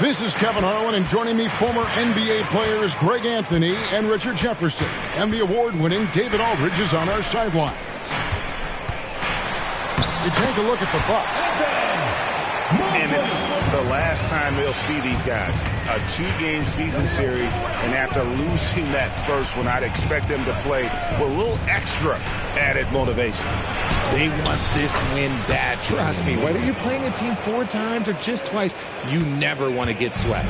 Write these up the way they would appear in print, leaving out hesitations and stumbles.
This is Kevin Harlan, and joining me, former NBA players Greg Anthony and Richard Jefferson. And the award-winning David Aldridge is on our sideline. You take a look at the Bucks. And it's the last time they'll see these guys. A 2-game season series, and after losing that first one, I'd expect them to play with a little extra added motivation. They want this win bad, trust me. Whether you're playing a team 4 times or just twice, you never want to get swept.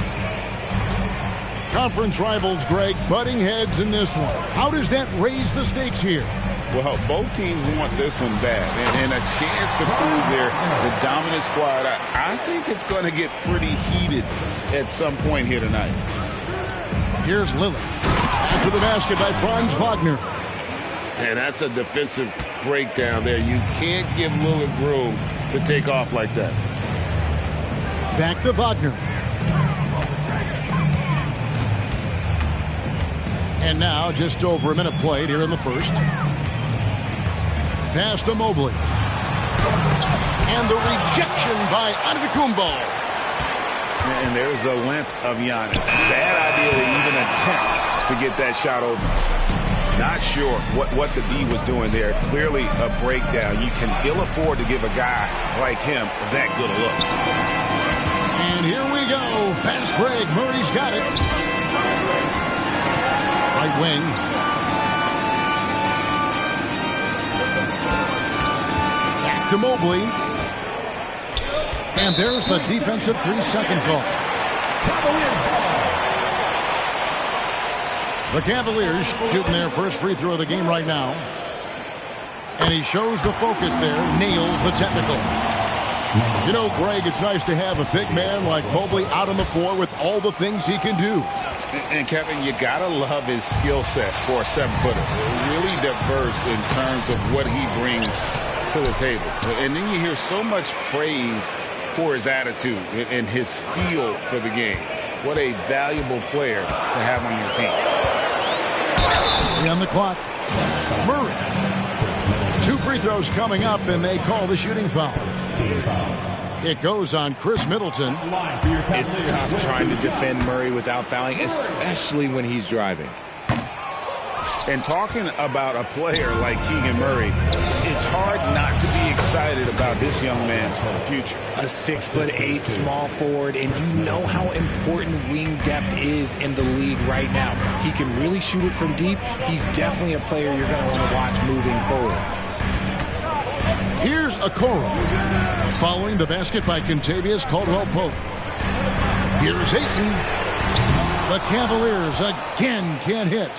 Conference rivals, Greg, butting heads in this one. How does that raise the stakes here? Well, both teams want this one bad, and a chance to prove they're the dominant squad. I think it's going to get pretty heated at some point here tonight. Here's Lillard. After the basket by Franz Wagner. And that's a defensive breakdown there. You can't give Lillard room to take off like that. Back to Wagner. And now just over a minute played here in the first. Pass to Mobley. And the rejection by Antetokounmpo. And there's the length of Giannis. Bad idea to even attempt to get that shot over. Not sure what the D was doing there. Clearly a breakdown. You can ill afford to give a guy like him that good a look. And here we go. Fast break. Murray's got it. Right wing. Back to Mobley. And there's the defensive 3-second call. The Cavaliers shooting their first free throw of the game right now. And he shows the focus there, nails the technical. You know, Greg, it's nice to have a big man like Mobley out on the floor with all the things he can do. And Kevin, you gotta love his skill set for a 7-footer. Really diverse in terms of what he brings to the table. And then you hear so much praise for his attitude and his feel for the game. What a valuable player to have on your team. On the clock. Murray. 2 free throws coming up, and they call the shooting foul. It goes on Chris Middleton. It's tough trying to defend Murray without fouling, especially when he's driving. And talking about a player like Keegan Murray, it's hard not to be excited about this young man's future. A 6'8" small forward, and you know how important wing depth is in the league right now. He can really shoot it from deep. He's definitely a player you're going to want to watch moving forward. Here's Okoro. Following the basket by Kentavious Caldwell-Pope. Here's Ayton. The Cavaliers again can't hit.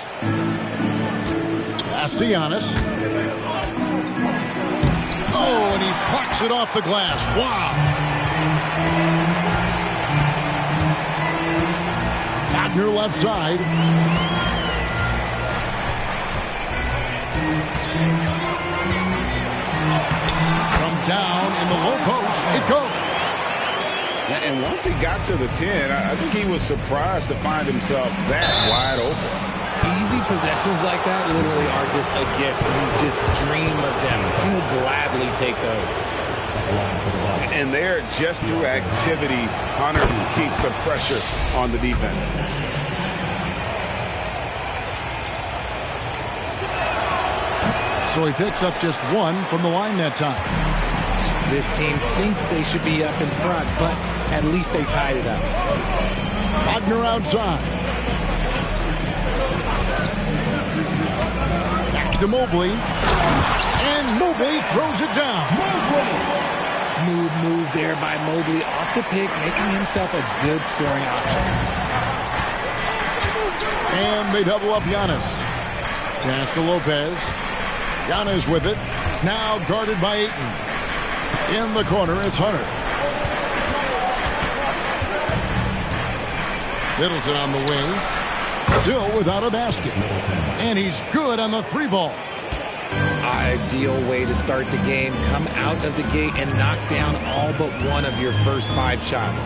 Pass to Giannis. Oh, and he parks it off the glass. Wow. Wagner left side. From down in the low post, it goes. And once he got to the 10, I think he was surprised to find himself that wide open. Easy possessions like that literally are just a gift. You just dream of them. He'll gladly take those. And there, just through activity, Hunter keeps the pressure on the defense. So he picks up just 1 from the line that time. This team thinks they should be up in front, but at least they tied it up. Wagner outside. Back to Mobley. And Mobley throws it down. Smooth move there by Mobley off the pick, making himself a good scoring option. And they double up Giannis. Pass to Lopez. Giannis with it. Now guarded by Ayton. In the corner, it's Hunter. Middleton on the wing. Still without a basket. And he's good on the 3-ball. Ideal way to start the game. Come out of the gate and knock down all but one of your first 5 shots.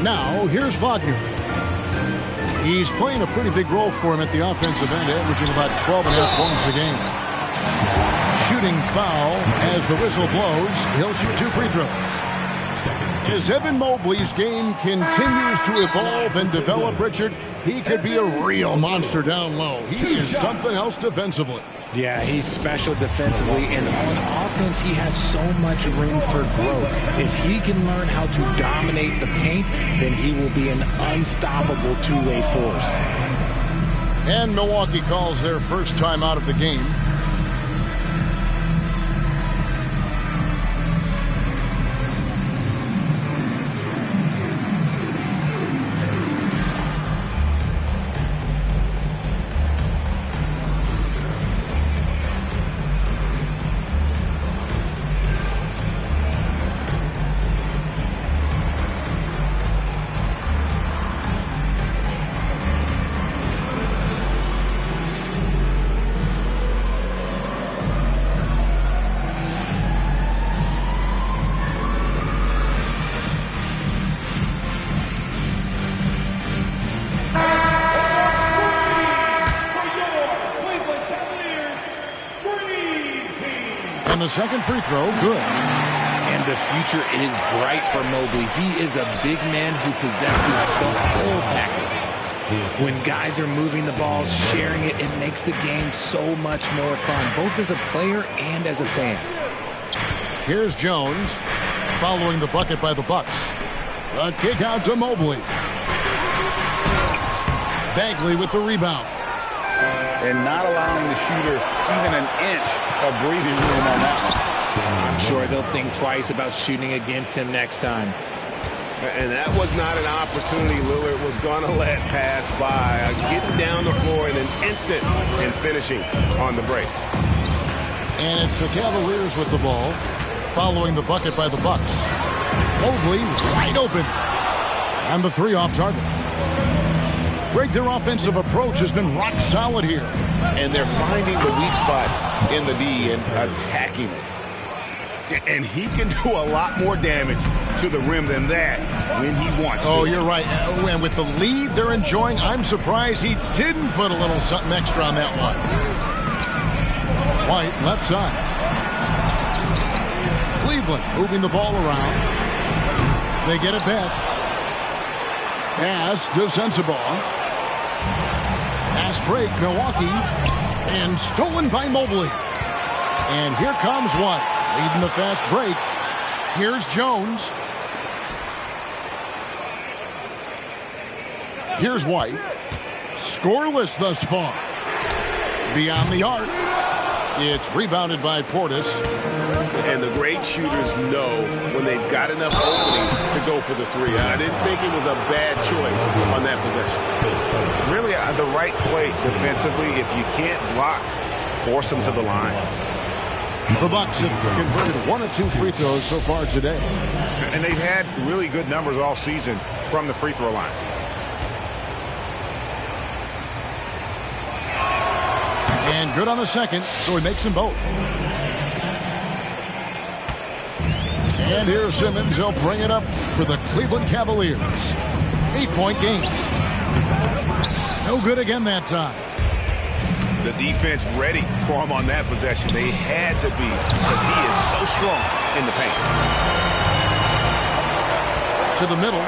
Now, here's Wagner. He's playing a pretty big role for him at the offensive end, averaging about 12.5 points a game. shooting foul as the whistle blows. He'll shoot 2 free throws. As Evan Mobley's game continues to evolve and develop, Richard, he could be a real monster down low. He is something else defensively. Yeah, he's special defensively, and on offense, he has so much room for growth. If he can learn how to dominate the paint, then he will be an unstoppable two-way force. And Milwaukee calls their first time out of the game. And the second free throw, good. And the future is bright for Mobley. He is a big man who possesses the whole package. When guys are moving the ball, sharing it, it makes the game so much more fun, both as a player and as a fan. Here's Jones, following the bucket by the Bucks. A kick out to Mobley. Bagley with the rebound. And not allowing the shooter even an inch of breathing room on that one. I'm sure they'll think twice about shooting against him next time. And that was not an opportunity Lillard was going to let pass by. Getting down the floor in an instant and finishing on the break. And it's the Cavaliers with the ball, following the bucket by the Bucks. Mobley wide open. And the 3 off target. Greg, their offensive approach has been rock solid here. And they're finding the weak spots in the D and attacking it. And he can do a lot more damage to the rim than that when he wants to. Oh, you're right. And with the lead they're enjoying, I'm surprised he didn't put a little something extra on that one. White, left side. Cleveland moving the ball around. They get it back. Pass to Sensabaugh. Pass break, Milwaukee. And stolen by Mobley. And here comes White, leading the fast break. Here's Jones. Here's White. Scoreless thus far. Beyond the arc. It's rebounded by Portis. And the great shooters know when they've got enough opening to go for the 3. I didn't think it was a bad choice on that possession. Really, the right play defensively. If you can't block, force them to the line. The Bucks have converted 1 of 2 free throws so far today. And they've had really good numbers all season from the free throw line. And good on the second, so he makes them both. And here's Simmons. He'll bring it up for the Cleveland Cavaliers. 8-point game. No good again that time. The defense ready for him on that possession. They had to be, because he is so strong in the paint. To the middle.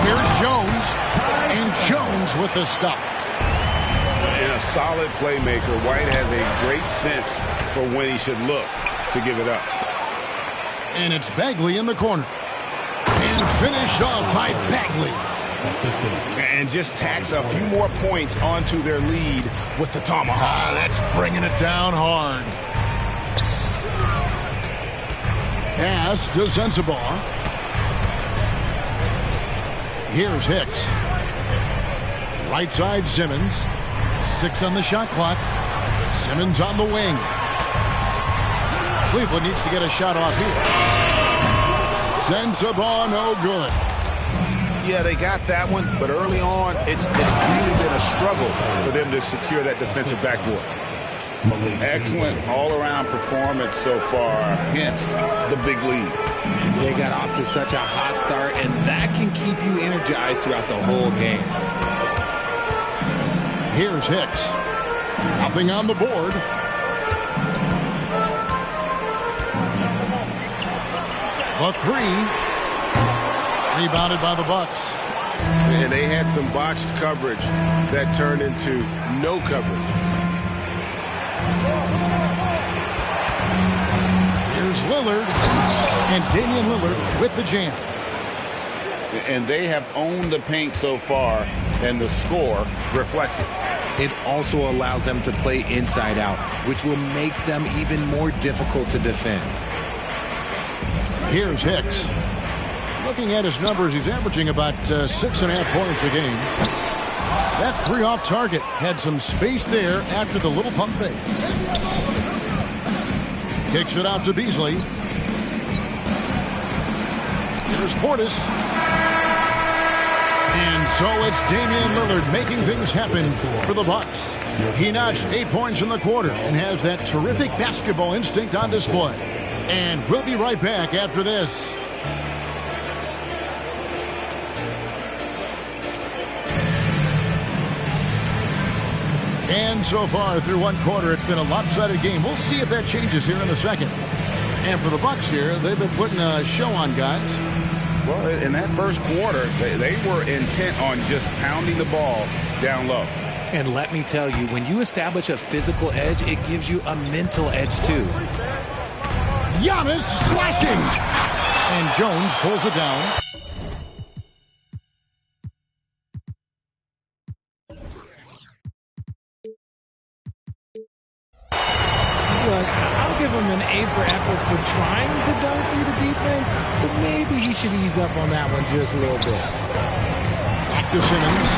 Here's Jones. And Jones with the stuff. And a solid playmaker. White has a great sense for when he should look to give it up. And it's Bagley in the corner. And finished off by Bagley. And just tacks a few more points onto their lead with the tomahawk. That's bringing it down hard. Pass to Sensabaugh. Here's Hicks. Right side, Simmons. 6 on the shot clock. Simmons on the wing. Cleveland needs to get a shot off here. Sensabaugh, no good. Yeah, they got that one, but early on, it's really been a struggle for them to secure that defensive backboard. Excellent all-around performance so far, hence the big lead. They got off to such a hot start, and that can keep you energized throughout the whole game. Here's Hicks. Nothing on the board. The three. Rebounded by the Bucks. And they had some botched coverage that turned into no coverage. Here's Lillard. And Damian Lillard with the jam. And they have owned the paint so far, and the score reflects it. It also allows them to play inside out, which will make them even more difficult to defend. Here's Hicks. Looking at his numbers, he's averaging about 6.5 points a game. That three off target had some space there after the little pump fake. Kicks it out to Beasley. Here's Portis. And so it's Damian Lillard making things happen for the Bucks. He notched 8 points in the quarter and has that terrific basketball instinct on display. And we'll be right back after this. And so far through one quarter, it's been a lopsided game. We'll see if that changes here in the second. And for the Bucks here, they've been putting a show on, guys. Well, in that first quarter, they were intent on just pounding the ball down low. And let me tell you, when you establish a physical edge, it gives you a mental edge too. Giannis slashing. And Jones pulls it down. I'll give him an A for effort for trying to dunk through the defense, but maybe he should ease up on that one just a little bit. Back to Simmons.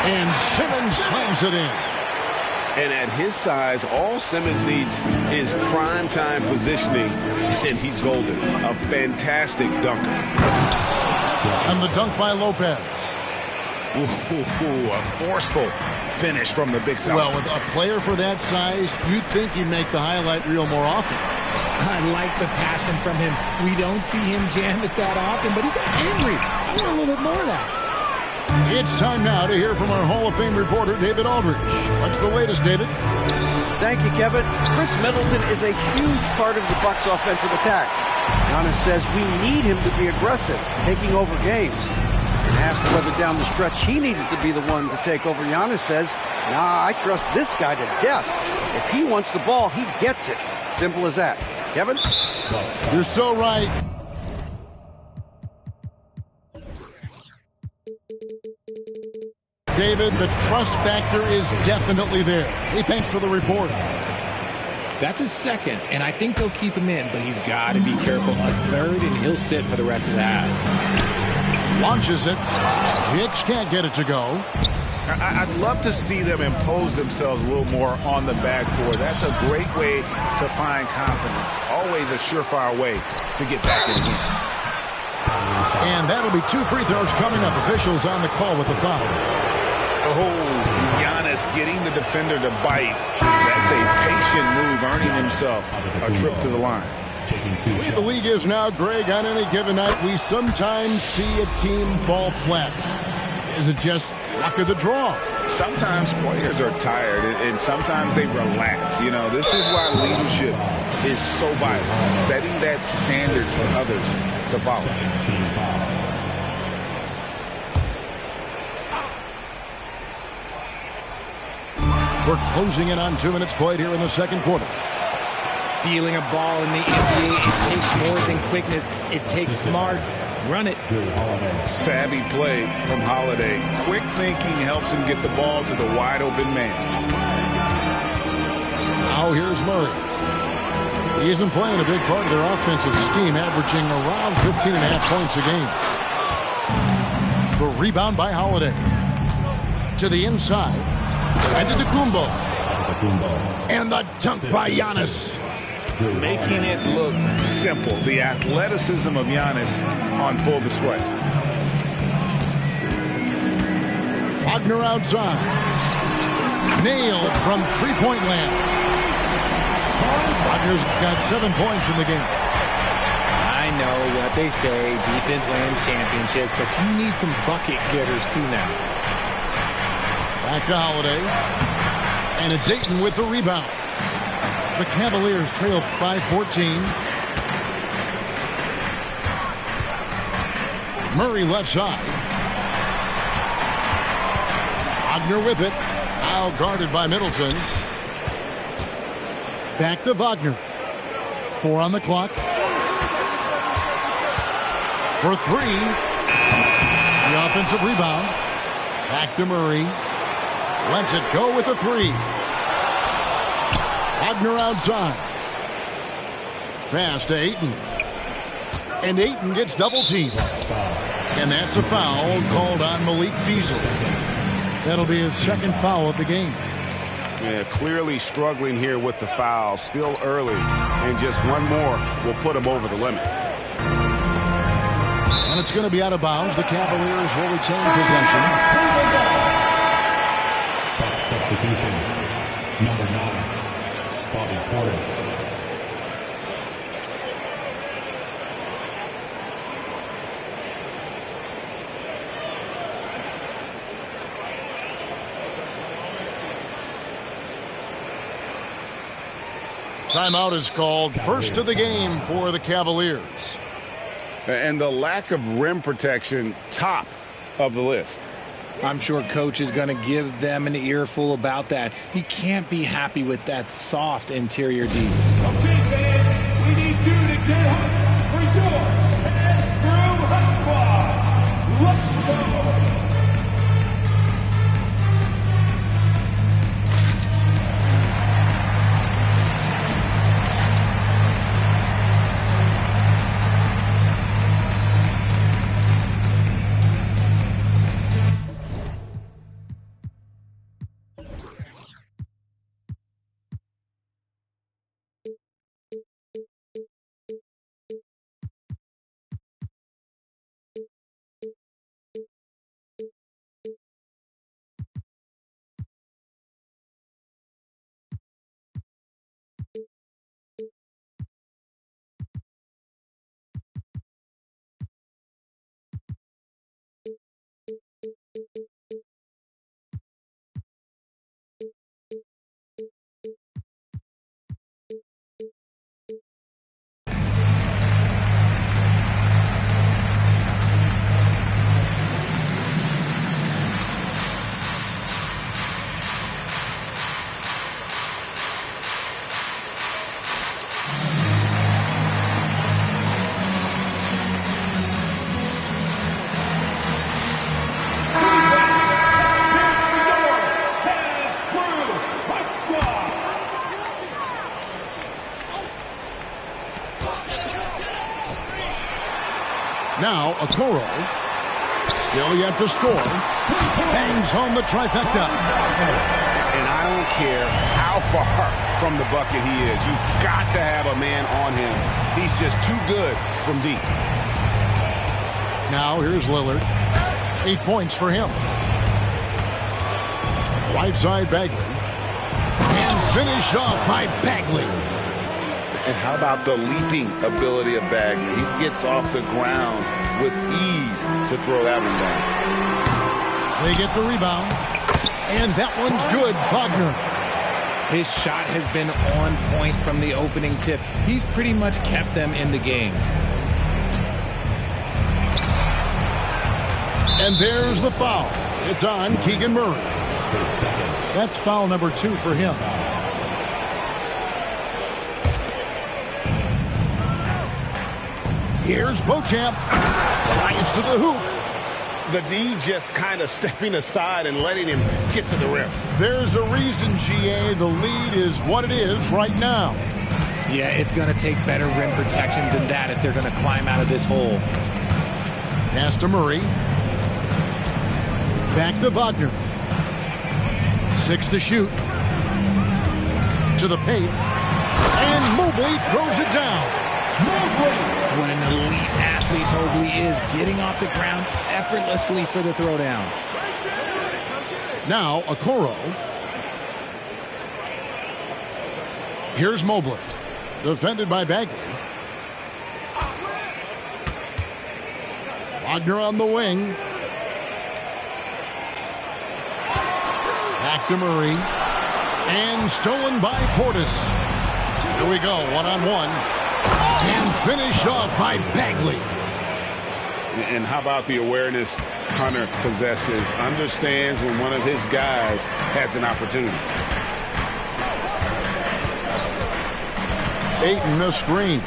And Simmons slams it in. And at his size, all Simmons needs is prime-time positioning, and he's golden. A fantastic dunker. And the dunk by Lopez. Ooh, a forceful finish from the big fella. Well, with a player for that size, you'd think he'd make the highlight reel more often. I like the passion from him. We don't see him jam it that often, but he got angry. I want a little bit more of that. It's time now to hear from our Hall of Fame reporter, David Aldridge. What's the latest, David? Thank you, Kevin. Chris Middleton is a huge part of the Bucks' offensive attack. Giannis says we need him to be aggressive, taking over games. And asked whether down the stretch he needed to be the one to take over, Giannis says, nah, I trust this guy to death. If he wants the ball, he gets it. Simple as that. Kevin? You're so right. David, the trust factor is definitely there. Hey, thanks for the report. That's his second, and I think they'll keep him in, but he's got to be careful. A third, and he'll sit for the rest of the half. Launches it. Hicks can't get it to go. I'd love to see them impose themselves a little more on the backboard. That's a great way to find confidence. Always a surefire way to get back in the game. And that'll be 2 free throws coming up. Officials on the call with the foul. Oh, Giannis getting the defender to bite. That's a patient move, earning himself a trip to the line. The way the league is now, Greg, on any given night, we sometimes see a team fall flat. Is it just luck of the draw? Sometimes players are tired, and sometimes they relax. You know, this is why leadership is so vital, setting that standard for others to follow. We're closing in on 2 minutes played here in the second quarter. Stealing a ball in the NBA, it takes more than quickness. It takes smarts. Run it. Savvy play from Holiday. Quick thinking helps him get the ball to the wide open man. Now here's Murray. He's been playing a big part of their offensive scheme, averaging around 15.5 points a game. The rebound by Holiday. To the inside. Antetokounmpo. And the dunk by Giannis. Making it look simple. The athleticism of Giannis on full display. Wagner outside. Nailed from three-point land. Wagner's got 7 points in the game. I know what they say, defense wins championships, but you need some bucket getters too now. Back to Holiday. And it's Ayton with the rebound. The Cavaliers trail by 14. Murray left side. Wagner with it. Now guarded by Middleton. Back to Wagner. 4 on the clock. For 3. The offensive rebound. Back to Murray. Lets it go with the 3. Wagner outside. Pass to Ayton. And Ayton gets double teamed. And that's a foul called on Malik Beasley. That'll be his second foul of the game. Yeah, clearly struggling here with the foul. Still early. And just one more will put him over the limit. And it's going to be out of bounds. The Cavaliers will retain possession. Substitution. Number 9. Bobby Portis. Timeout is called. First of the game for the Cavaliers. And the lack of rim protection, top of the list. I'm sure coach is going to give them an earful about that. He can't be happy with that soft interior D. Okay, fans, we need you to get up for your head room hot squad. Let's go. Now, Okoro, still yet to score, bangs home the trifecta. And I don't care how far from the bucket he is. You've got to have a man on him. He's just too good from deep. Now, here's Lillard. 8 points for him. Right side Bagley. And finished off by Bagley. And how about the leaping ability of Bagley? He gets off the ground with ease to throw that one down. They get the rebound. And that one's good, Wagner. His shot has been on point from the opening tip. He's pretty much kept them in the game. And there's the foul. It's on Keegan Murray. That's foul number 2 for him. Here's Beauchamp. Flies to the hoop. The D just kind of stepping aside and letting him get to the rim. There's a reason, GA, the lead is what it is right now. Yeah, it's going to take better rim protection than that if they're going to climb out of this hole. Pass to Murray. Back to Wagner. 6 to shoot. To the paint. And Mobley throws it down. What an elite athlete Mobley is, getting off the ground effortlessly for the throwdown. Now, Okoro. Here's Mobley. Defended by Bagley. Wagner on the wing. Back to Murray. And stolen by Portis. Here we go, one-on-one. And finished off by Bagley. And how about the awareness Hunter possesses? Understands when one of his guys has an opportunity. Ayton a screen.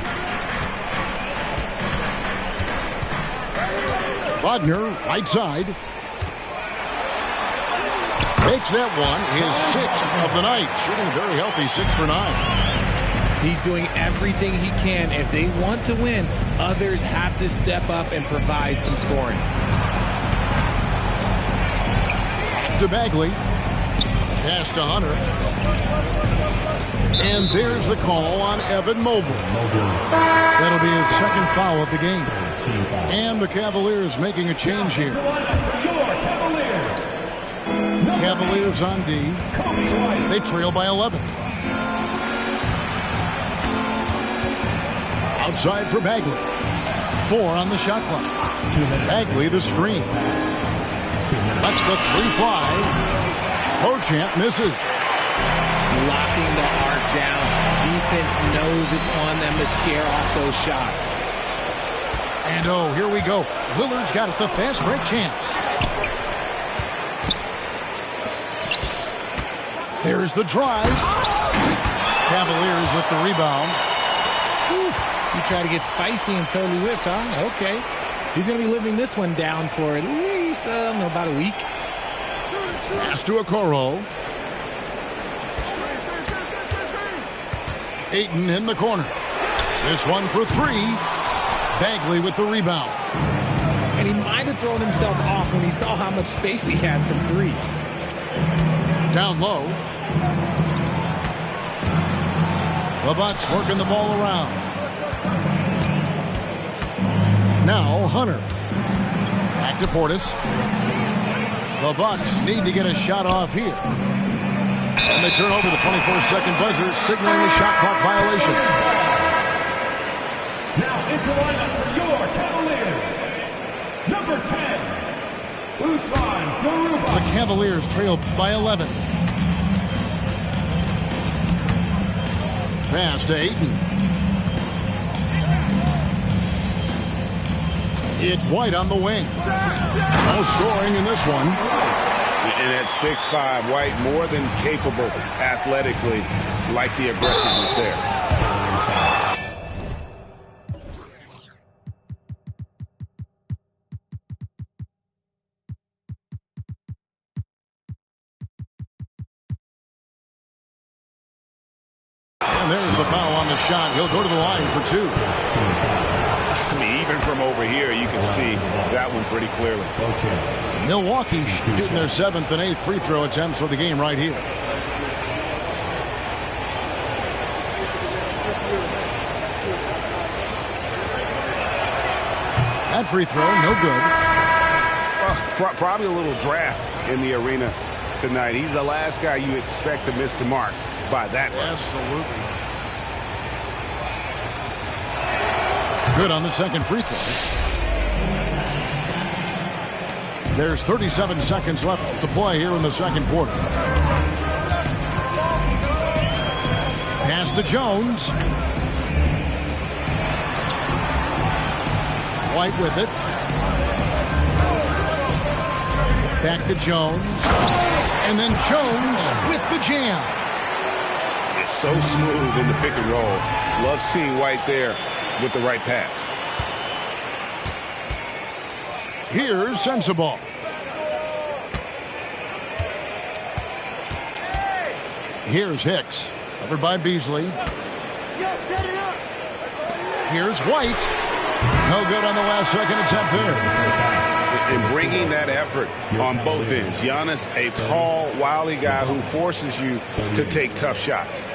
Wagner, right side. Makes that one his 6th of the night. Shooting a very healthy 6 for 9. He's doing everything he can. If they want to win, others have to step up and provide some scoring. To Bagley. Pass to Hunter. And there's the call on Evan Mobley. That'll be his 2nd foul of the game. And the Cavaliers making a change here. Cavaliers on D. They trail by 11. Outside for Bagley. 4 on the shot clock. Bagley the screen. That's the 3 fly. Beauchamp misses. Locking the arc down. Defense knows it's on them to scare off those shots. And oh, here we go. Lillard's got it, the fast break chance. There's the drive. Cavaliers with the rebound. You try to get spicy and totally whipped, huh? Okay. He's going to be living this one down for at least, about a week. Pass to Okoro. Ayton in the corner. This one for 3. Bagley with the rebound. And he might have thrown himself off when he saw how much space he had from 3. Down low. The Bucks working the ball around. Now Hunter. Back to Portis. The Bucks need to get a shot off here. And they turn over the 24-second buzzer, signaling the shot clock violation. Now into lineup for your Cavaliers. Number 10, Usman Garuba. The Cavaliers trail by 11. Pass to Ayton. It's White on the wing. No scoring in this one. And at 6'5", White more than capable athletically, like the aggressiveness there. And there's the foul on the shot. He'll go to the line for 2. I mean, even from over here, you can see that one pretty clearly. Milwaukee shooting their 7th and 8th free throw attempts for the game right here. That free throw, no good. Probably a little draft in the arena tonight. He's the last guy you expect to miss the mark by that much. Absolutely. Good on the second free throw. There's 37 seconds left to play here in the second quarter. Pass to Jones. White with it. Back to Jones. And then Jones with the jam. It's so smooth in the pick and roll. Love seeing White there with the right pass. Here's Sensabaugh. Here's Hicks. Covered by Beasley. Here's White. No good on the last second attempt there. And bringing that effort on both ends. Giannis, a tall, wily guy who forces you to take tough shots.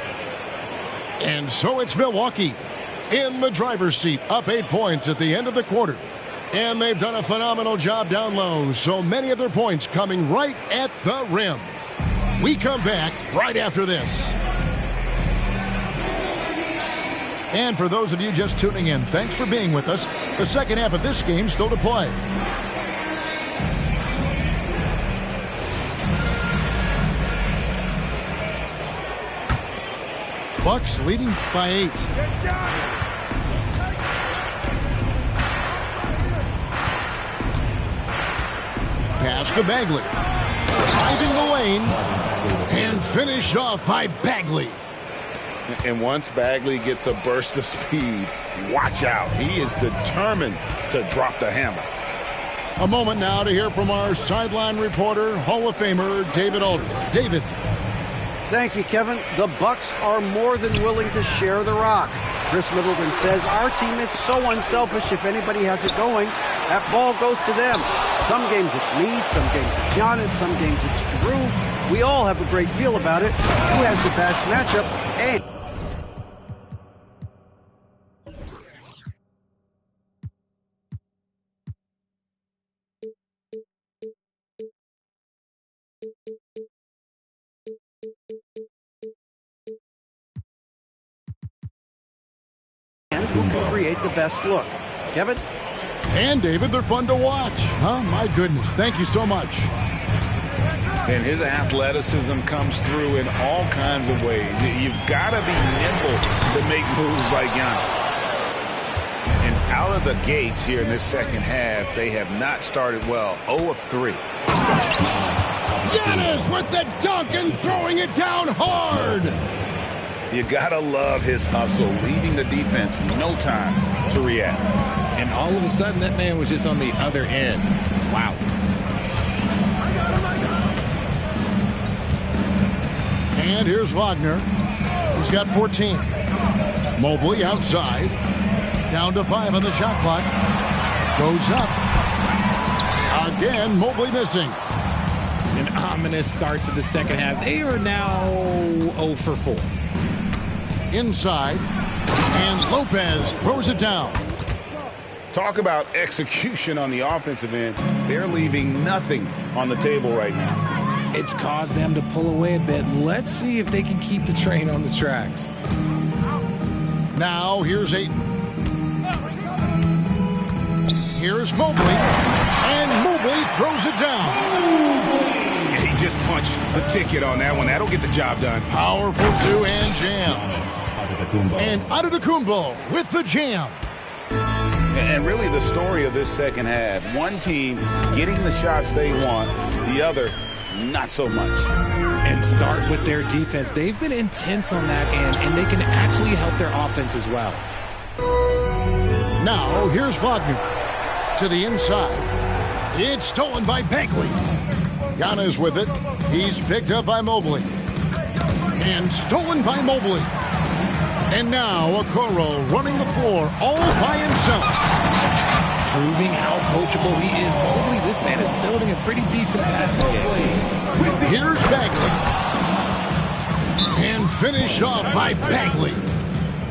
And so it's Milwaukee in the driver's seat, up 8 points at the end of the quarter. And they've done a phenomenal job down low, so many of their points coming right at the rim. We come back right after this. And for those of you just tuning in, thanks for being with us. The second half of this game still to play. Bucks leading by 8. to Bagley. Driving the lane. And finished off by Bagley. And once Bagley gets a burst of speed, watch out. He is determined to drop the hammer. A moment now to hear from our sideline reporter, Hall of Famer David Aldridge. David. Thank you, Kevin. The Bucks are more than willing to share the rock. Chris Middleton says our team is so unselfish. If anybody has it going, that ball goes to them. Some games it's me, some games it's Giannis, some games it's Drew. We all have a great feel about it. Who has the best matchup? And who can create the best look? Kevin? And David, they're fun to watch. Huh? My goodness. Thank you so much. And his athleticism comes through in all kinds of ways. You've got to be nimble to make moves like Giannis. And out of the gates here in this second half, they have not started well. 0 of 3. Giannis with the dunk and throwing it down hard. You got to love his hustle, leaving the defense no time to react. And all of a sudden, that man was just on the other end. Wow. And here's Wagner. He's got 14. Mobley outside. Down to 5 on the shot clock. Goes up. Again, Mobley missing. An ominous start to the second half. They are now 0 for 4. Inside. And Lopez throws it down. Talk about execution on the offensive end. They're leaving nothing on the table right now. It's caused them to pull away a bit. Let's see if they can keep the train on the tracks. Now here's Ayton. Here's Mobley. And Mobley throws it down. He just punched the ticket on that one. That'll get the job done. Powerful two-hand jam. And Antetokounmpo with the jam. And really the story of this second half, one team getting the shots they want, the other not so much. And start with their defense. They've been intense on that end, and they can actually help their offense as well. Now here's Wagner to the inside. It's stolen by Bagley. Giannis with it. He's picked up by Mobley. And stolen by Mobley. And now Okoro running the floor all by himself. Proving how coachable he is. Mobley, this man is building a pretty decent passing game. Here's Bagley. And finished off by Bagley.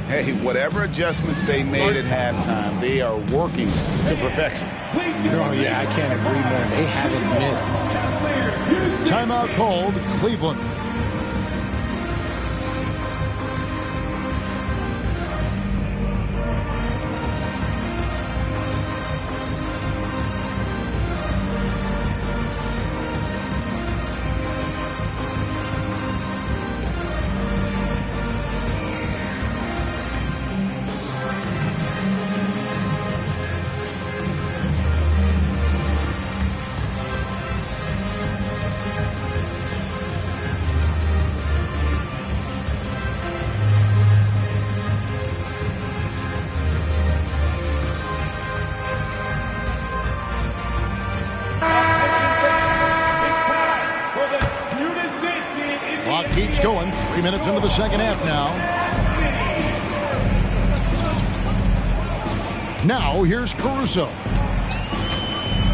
Hey, whatever adjustments they made at halftime, they are working to perfection. Oh, yeah, I can't agree more. They haven't missed. Timeout called Cleveland. Clock keeps going. 3 minutes into the second half now. Now here's Caruso.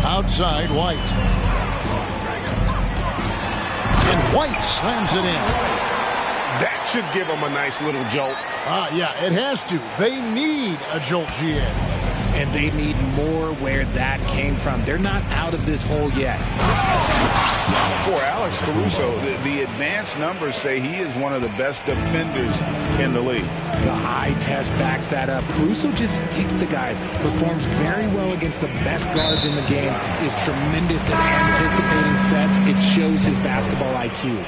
Outside White. And White slams it in. That should give them a nice little jolt. Yeah, it has to. They need a jolt, GA. And they need more where that came from. They're not out of this hole yet. For Alex Caruso, the advanced numbers say he is one of the best defenders in the league. The eye test backs that up. Caruso just sticks to guys, performs very well against the best guards in the game, is tremendous at anticipating sets. It shows his basketball IQ.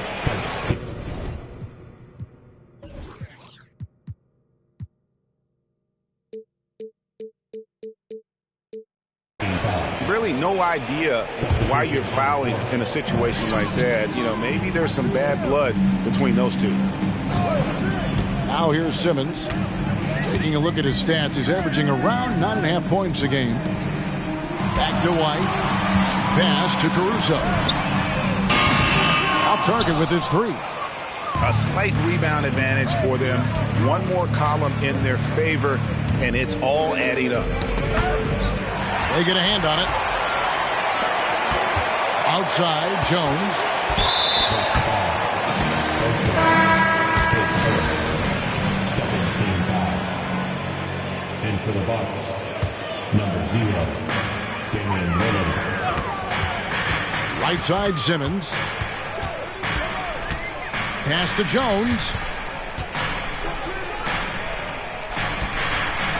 Really no idea why you're fouling in a situation like that. You know, maybe there's some bad blood between those two. Now here's Simmons. Taking a look at his stats, he's averaging around 9.5 points a game. Back to White. Pass to Caruso. Off target with his three. A slight rebound advantage for them. One more column in their favor, and it's all adding up. They get a hand on it. Outside, Jones. 17 foul. And for the Bucks, number 0, Damian Lillard. Right side, Simmons. Pass to Jones.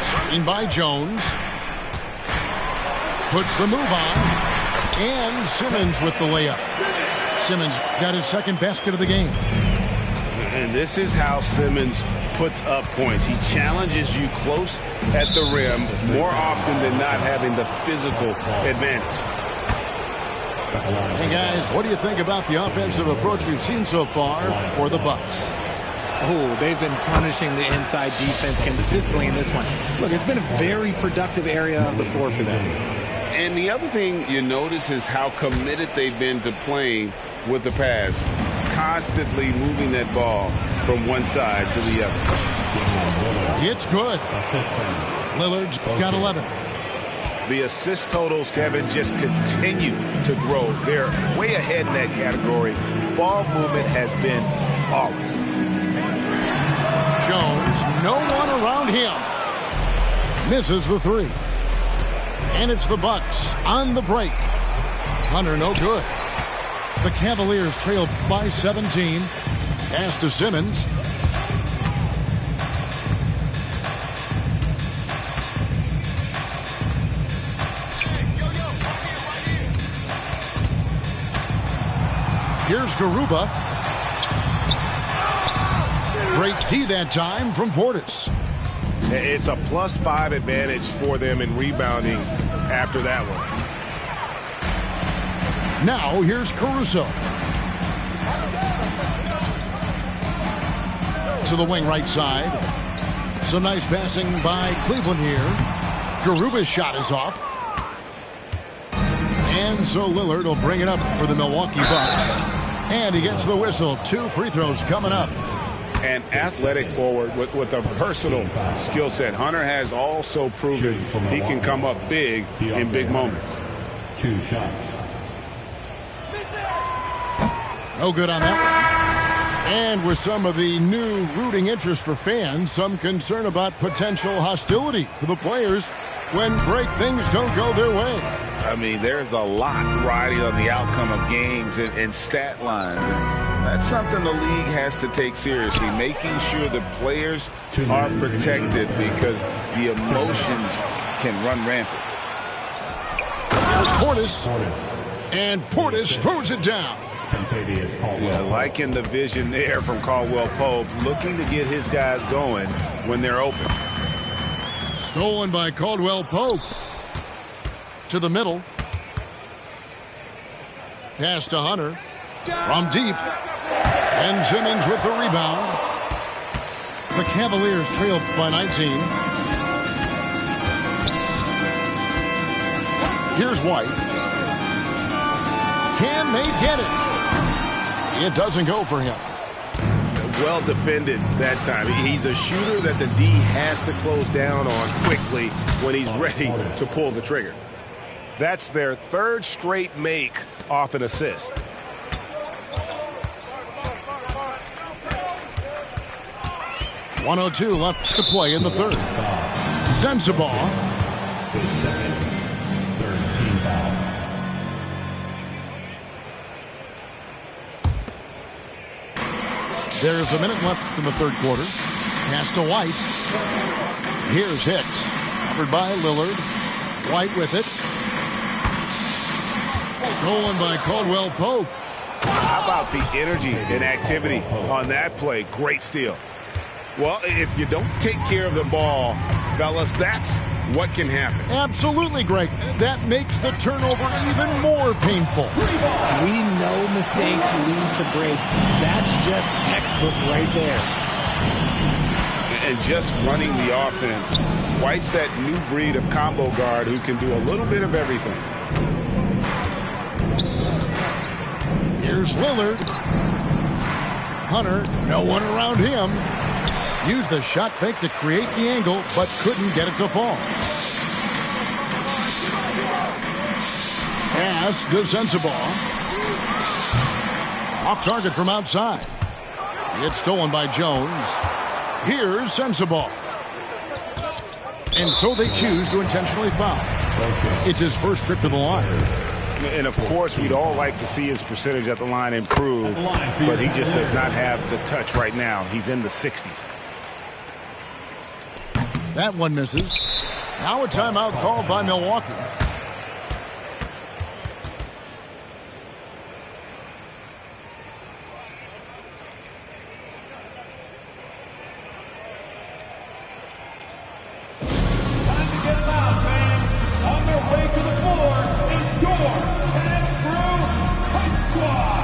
Screen by Jones. Puts the move on. And Simmons with the layup. Simmons got his second basket of the game. And this is how Simmons puts up points. He challenges you close at the rim more often than not, having the physical advantage. Hey guys, what do you think about the offensive approach we've seen so far for the Bucks? Oh, they've been punishing the inside defense consistently in this one. Look, it's been a very productive area of the floor for them. And the other thing you notice is how committed they've been to playing with the pass, constantly moving that ball from one side to the other. It's good. Lillard's got 11. The assist totals, Kevin, just continue to grow. They're way ahead in that category. Ball movement has been flawless. Jones, no one around him. Misses the three. And it's the Bucks on the break. Hunter, no good. The Cavaliers trail by 17. Pass to Simmons. Here's Garuba. Great D that time from Portis. It's a +5 advantage for them in rebounding after that one. Now here's Caruso. To the wing right side. Some nice passing by Cleveland here. Garuba's shot is off. And so Lillard will bring it up for the Milwaukee Bucks. And he gets the whistle. 2 free throws coming up. An athletic forward with a versatile skill set. Hunter has also proven he can come up big in big moments. 2 shots. No good on that one. And with some of the new rooting interest for fans, some concern about potential hostility for the players when break things don't go their way. I mean, there's a lot riding on the outcome of games and stat lines. That's something the league has to take seriously, making sure the players are protected because the emotions can run rampant. There's Portis. And Portis throws it down. Yeah, liking the vision there from Caldwell Pope, looking to get his guys going when they're open. Stolen by Caldwell Pope. To the middle. Pass to Hunter. From deep. And Simmons with the rebound. The Cavaliers trail by 19. Here's White. Can they get it? It doesn't go for him. Well defended that time. He's a shooter that the D has to close down on quickly when he's ready to pull the trigger. That's their 3rd straight make off an assist. .102 left to play in the 3rd. Sensabaugh. His second, 3rd team foul. There's a minute left in the 3rd quarter. Pass to White. Here's Hicks. Covered by Lillard. White with it. Stolen by Caldwell Pope. How about the energy and activity on that play? Great steal. Well, if you don't take care of the ball, fellas, that's what can happen. Absolutely, Greg. That makes the turnover even more painful. We know mistakes lead to breaks. That's just textbook right there. And just running the offense, White's that new breed of combo guard who can do a little bit of everything. Here's Lillard. Hunter, no one around him. Used the shot fake to create the angle, but couldn't get it to fall. Pass to Sensabaugh. Off target from outside. It's stolen by Jones. Here's Sensabaugh. And so they choose to intentionally foul. It's his first trip to the line. And, of course, we'd all like to see his percentage at the line improve, but he just does not have the touch right now. He's in the 60s. That one misses. Now a timeout called by Milwaukee. Time to get loud, fans. On their way to the floor is your Hasbro Hype Squad.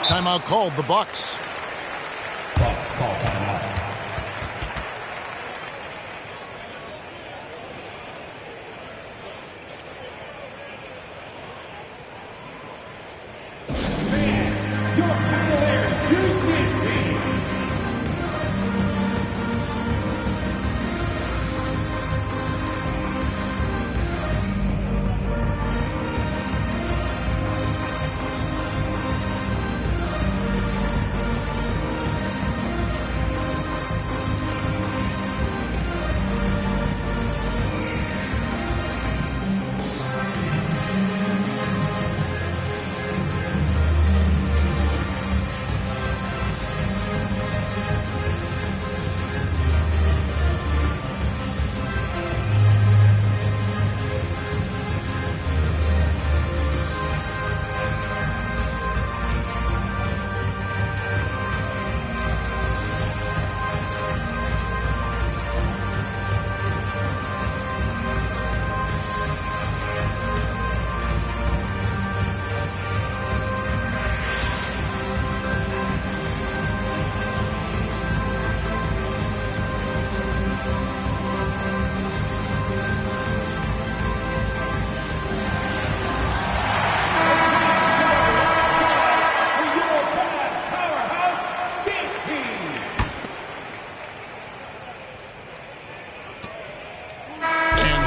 Timeout called the Bucks. Bucks call timeout. Your Cavaliers UCC.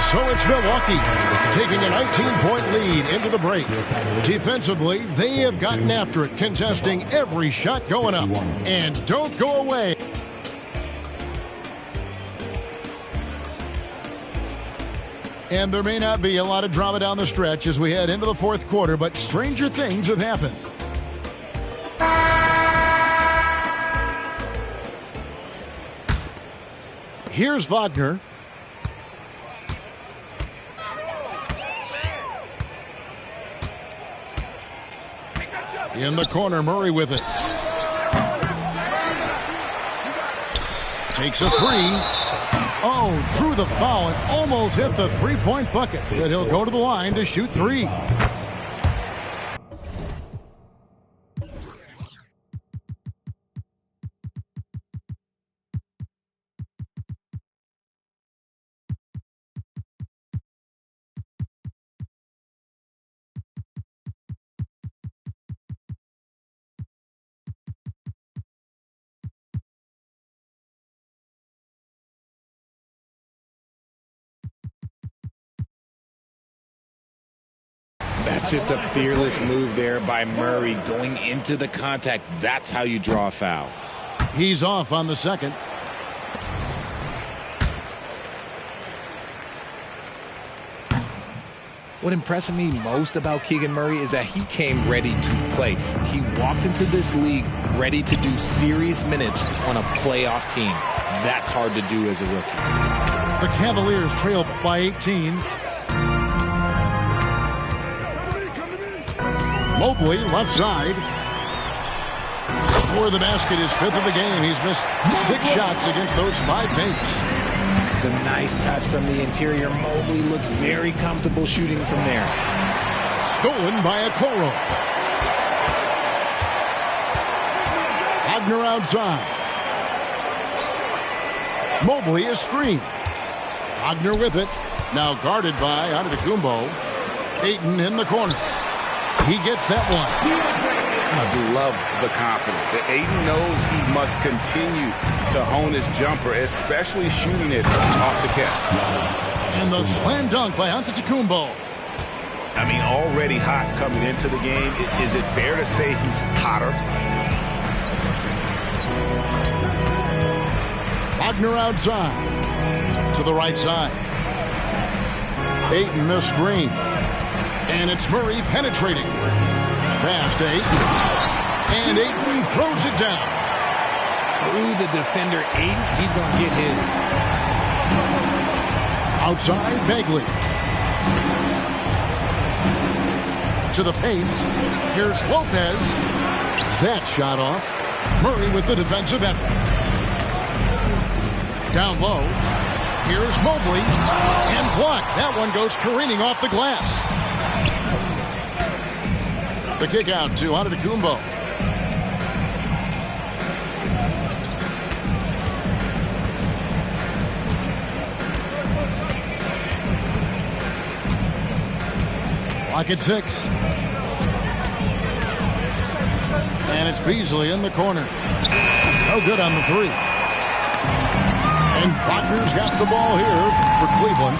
So it's Milwaukee taking a 19-point lead into the break. Defensively, they have gotten after it, contesting every shot going up. And don't go away. And there may not be a lot of drama down the stretch as we head into the fourth quarter, but stranger things have happened. Here's Wagner. In the corner, Murray with it. Takes a three. Oh, drew the foul and almost hit the three-point bucket. But he'll go to the line to shoot three. Just a fearless move there by Murray going into the contact. That's how you draw a foul. He's off on the second. What impressed me most about Keegan Murray is that he came ready to play. He walked into this league ready to do serious minutes on a playoff team. That's hard to do as a rookie. The Cavaliers trail by 18. Mobley, left side. Score the basket, his fifth of the game. He's missed 6 shots against those 5 paints. The nice touch from the interior. Mobley looks very comfortable shooting from there. Stolen by Okoro. Wagner outside. Mobley is screened. Wagner with it. Now guarded by Antetokounmpo. Ayton in the corner. He gets that one. I love the confidence. Ayton knows he must continue to hone his jumper, especially shooting it off the catch. And the slam dunk by Antetokounmpo. I mean, already hot coming into the game. Is it fair to say he's hotter? Wagner outside. To the right side. Ayton the screen. And it's Murray penetrating. Pass to Ayton. And Ayton throws it down. Through the defender, Ayton, he's going to get his. Outside, Bagley. To the paint. Here's Lopez. That shot off. Murray with the defensive effort. Down low. Here's Mobley. And blocked. That one goes careening off the glass. The kick out to Antetokounmpo. Clock at 6. And it's Beasley in the corner. No good on the 3. And Wagner's got the ball here for Cleveland.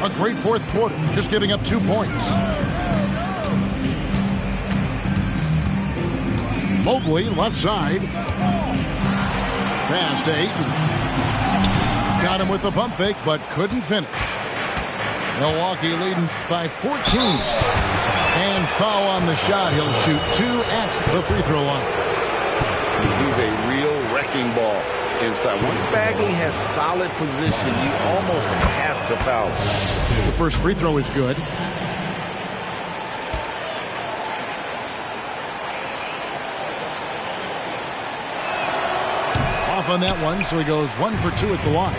A great fourth quarter, just giving up 2 points. Mobley, left side. Pass to Ayton. Got him with the pump fake, but couldn't finish. Milwaukee leading by 14. And foul on the shot. He'll shoot 2 at the free throw line. He's a real wrecking ball inside. Once Bagley has solid position, you almost have to foul him. The first free throw is good. On that one, so he goes 1 for 2 at the line.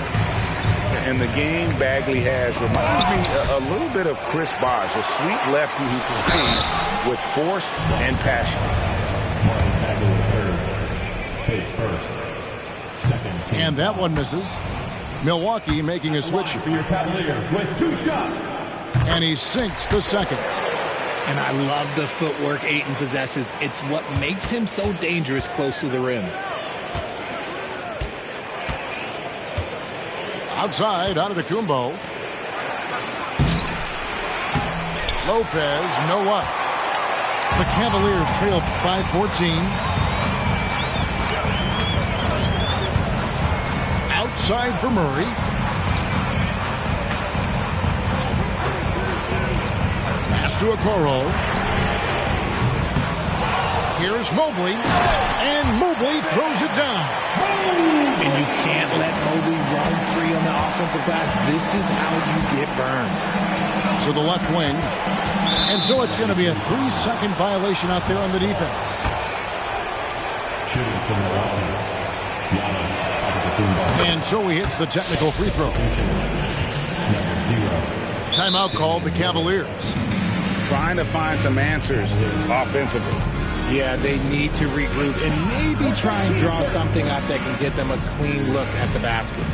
And the game Bagley has reminds me a little bit of Chris Bosh, a sweet lefty who plays with force and passion. And that one misses. Milwaukee making a switch here. For your Cavaliers with 2 shots. And he sinks the second. And I love the footwork Ayton possesses. It's what makes him so dangerous close to the rim. Outside, Antetokounmpo. Lopez, no up. The Cavaliers trail by 14. Outside for Murray. Pass to Okoro. Here's Mobley. And Mobley throws it down. And you can't let Mobley roam free on the offensive glass. This is how you get burned. To the left wing. And so it's going to be a 3-second violation out there on the defense. Shooting from Milwaukee. Giannis Antetokounmpo. And so he hits the technical free throw. Number 0. Timeout called the Cavaliers. Trying to find some answers offensively. Yeah, they need to regroup and maybe try and draw something up that can get them a clean look at the basket.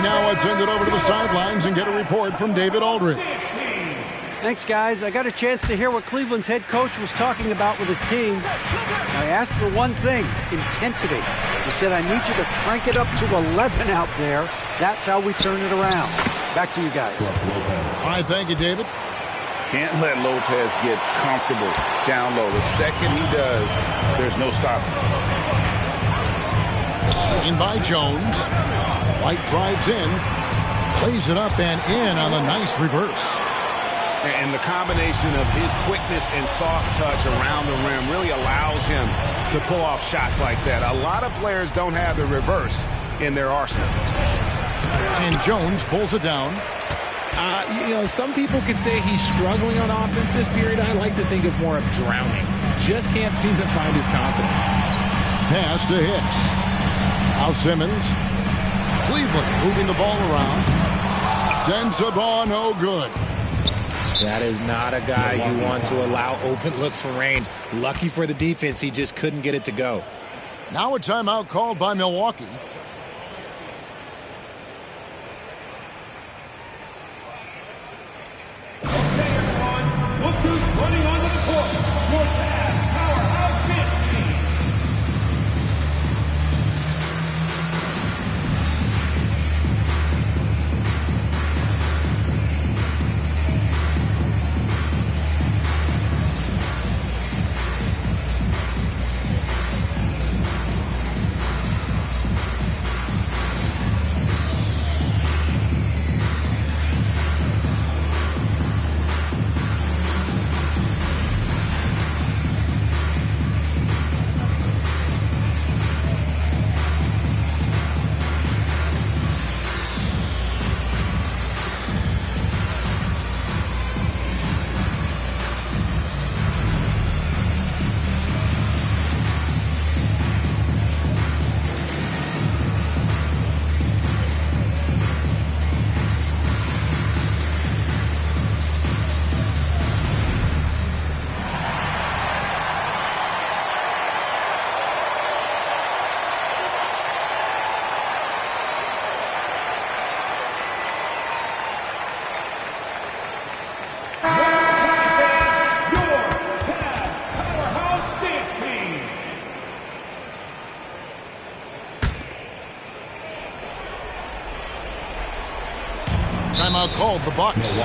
right now, let's send it over to the sidelines and get a report from David Aldridge. Thanks, guys. I got a chance to hear what Cleveland's head coach was talking about with his team. I asked for one thing, intensity. He said, I need you to crank it up to 11 out there. That's how we turn it around. Back to you guys. All right, thank you, David. Can't let Lopez get comfortable down low. The second he does, there's no stopping. Screen by Jones. White drives in, plays it up and in on the nice reverse. And the combination of his quickness and soft touch around the rim really allows him to pull off shots like that. A lot of players don't have the reverse in their arsenal. And Jones pulls it down. Some people could say he's struggling on offense this period. I like to think of more of drowning. Just can't seem to find his confidence. Pass to Hicks. Now Simmons. Cleveland moving the ball around. Sends the ball, no good. That is not a guy you want to allow open looks from range. Lucky for the defense, he just couldn't get it to go. Now a timeout called by Milwaukee. Okay, everyone. Look who's running onto the court. Your Cavs powerhouse dance team. Timeout called the Bucks.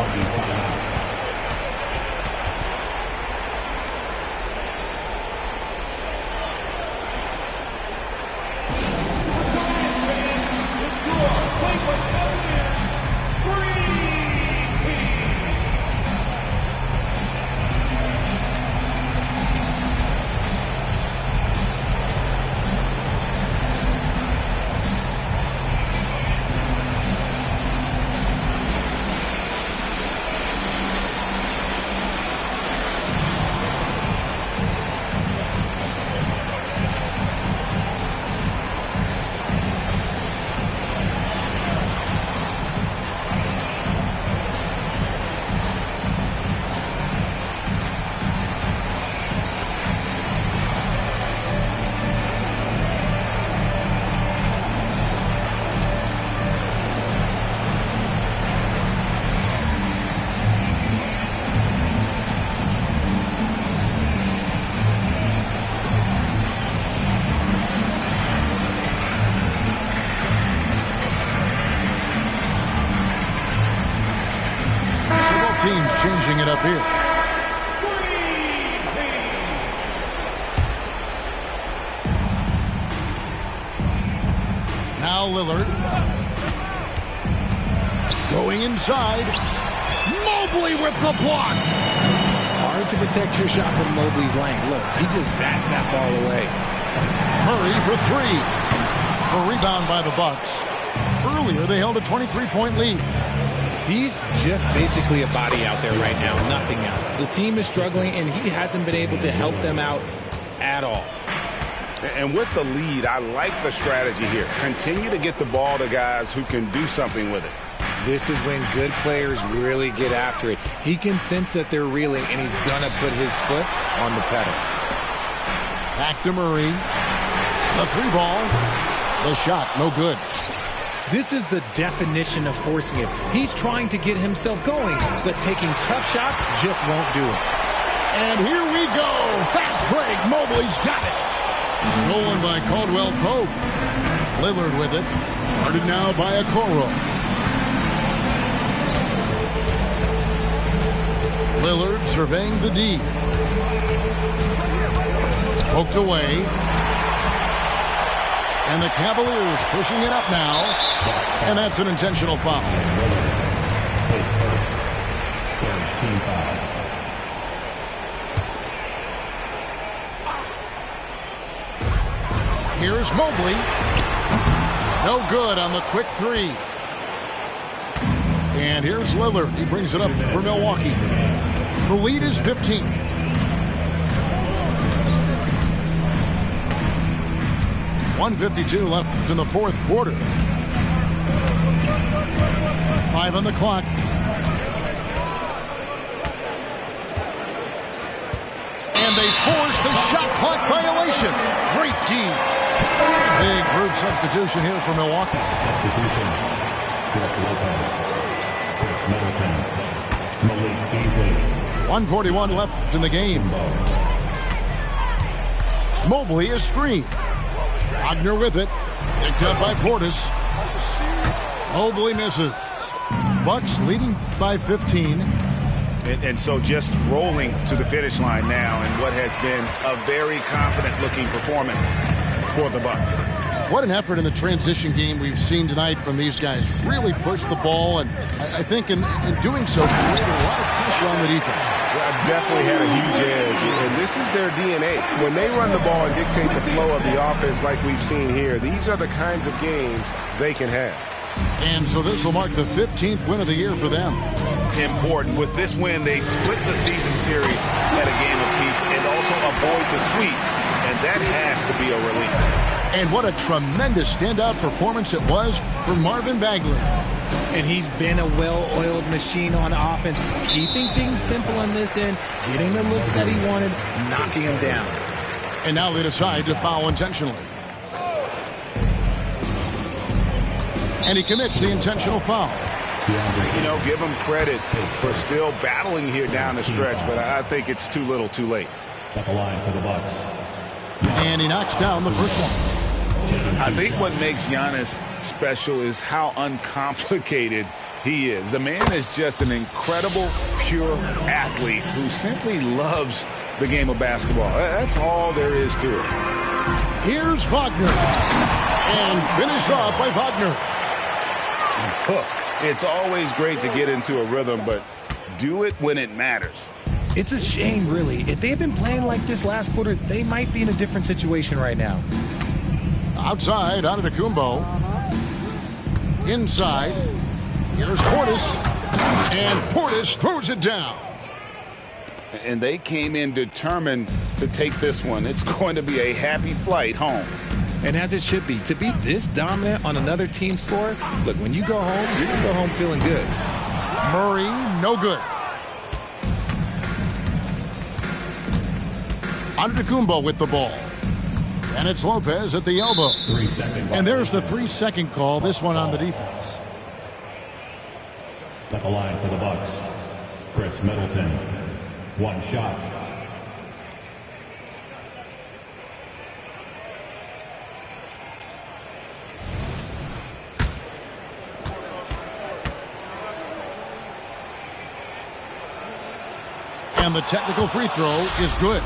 Teams changing it up here. Now Lillard. Going inside. Mobley with the block. Hard to protect your shot from Mobley's length. Look, he just bats that ball away. Murray for three. A rebound by the Bucks. Earlier, they held a 23-point lead. He's just basically a body out there right now, nothing else. The team is struggling, and he hasn't been able to help them out at all. And with the lead, I like the strategy here. Continue to get the ball to guys who can do something with it. This is when good players really get after it. He can sense that they're reeling, and he's going to put his foot on the pedal. Back to Murray. The three ball. The shot, no good. This is the definition of forcing it. He's trying to get himself going, but taking tough shots just won't do it. And here we go. Fast break. Mobley's got it. Stolen by Caldwell Pope. Lillard with it. Guarded now by Okoro. Lillard surveying the D. Poked away. And the Cavaliers pushing it up now. And that's an intentional foul. Team foul. Here's Mobley. No good on the quick three. And here's Lillard. He brings it up for Milwaukee. The lead is 15. .152 left in the fourth quarter. 5 on the clock. And they force the shot clock violation. Great D. Big group substitution here for Milwaukee. Substitution. Brook Lopez. Chris Middleton. Malik Beasley. 1:41 left in the game. Mobley is screened. Wagner with it. Picked up by Portis. Mobley misses. Bucks leading by 15. And so just rolling to the finish line now in what has been a very confident-looking performance for the Bucks. What an effort in the transition game we've seen tonight from these guys. Really pushed the ball, and I think in doing so, created a lot of pressure on the defense. Definitely had a huge edge, and this is their DNA. When they run the ball and dictate the flow of the offense like we've seen here, these are the kinds of games they can have. And so this will mark the 15th win of the year for them. Important. With this win, they split the season series at a game apiece and also avoid the sweep, and that has to be a relief. And what a tremendous standout performance it was for Marvin Bagley. And he's been a well-oiled machine on offense, keeping things simple on this end, getting the looks that he wanted, knocking him down. And now they decide to foul intentionally. And he commits the intentional foul. You know, give him credit for still battling here down the stretch, but I think it's too little too late. At the line for the Bucks. And he knocks down the first one. I think what makes Giannis special is how uncomplicated he is. The man is just an incredible, pure athlete who simply loves the game of basketball. That's all there is to it. Here's Wagner. And finished off by Wagner. It's always great to get into a rhythm, but do it when it matters. It's a shame, really. If they had been playing like this last quarter, they might be in a different situation right now. Outside, Antetokounmpo. Inside. Here's Portis. And Portis throws it down. And they came in determined to take this one. It's going to be a happy flight home. And as it should be, to be this dominant on another team's floor, look, when you go home, you're going to go home feeling good. Murray, no good. Antetokounmpo with the ball. And it's Lopez at the elbow. 3 seconds. And there's the 3-second call, this one on the defense. At the line for the Bucks. Chris Middleton. One shot. And the technical free throw is good.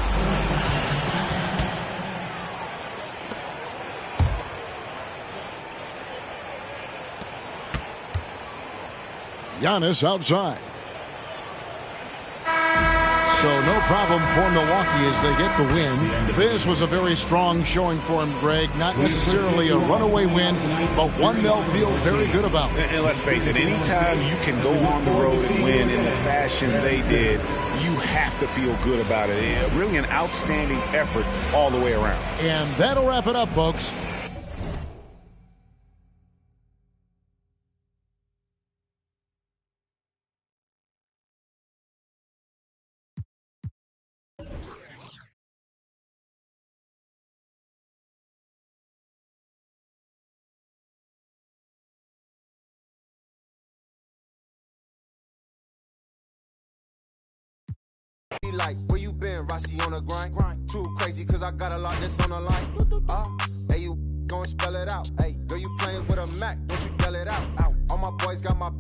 Giannis outside. So no problem for Milwaukee as they get the win. This was a very strong showing for him, Greg. Not necessarily a runaway win, but one they'll feel very good about. And let's face it, anytime you can go on the road and win in the fashion they did, you have to feel good about it. Really an outstanding effort all the way around. And that'll wrap it up, folks. like, where you been, Rossi on the grind? Too crazy, cause I got a lot that's on the line. Hey, you gon' spell it out. Hey, girl, you playing with a Mac, don't you yell it out. All my boys got my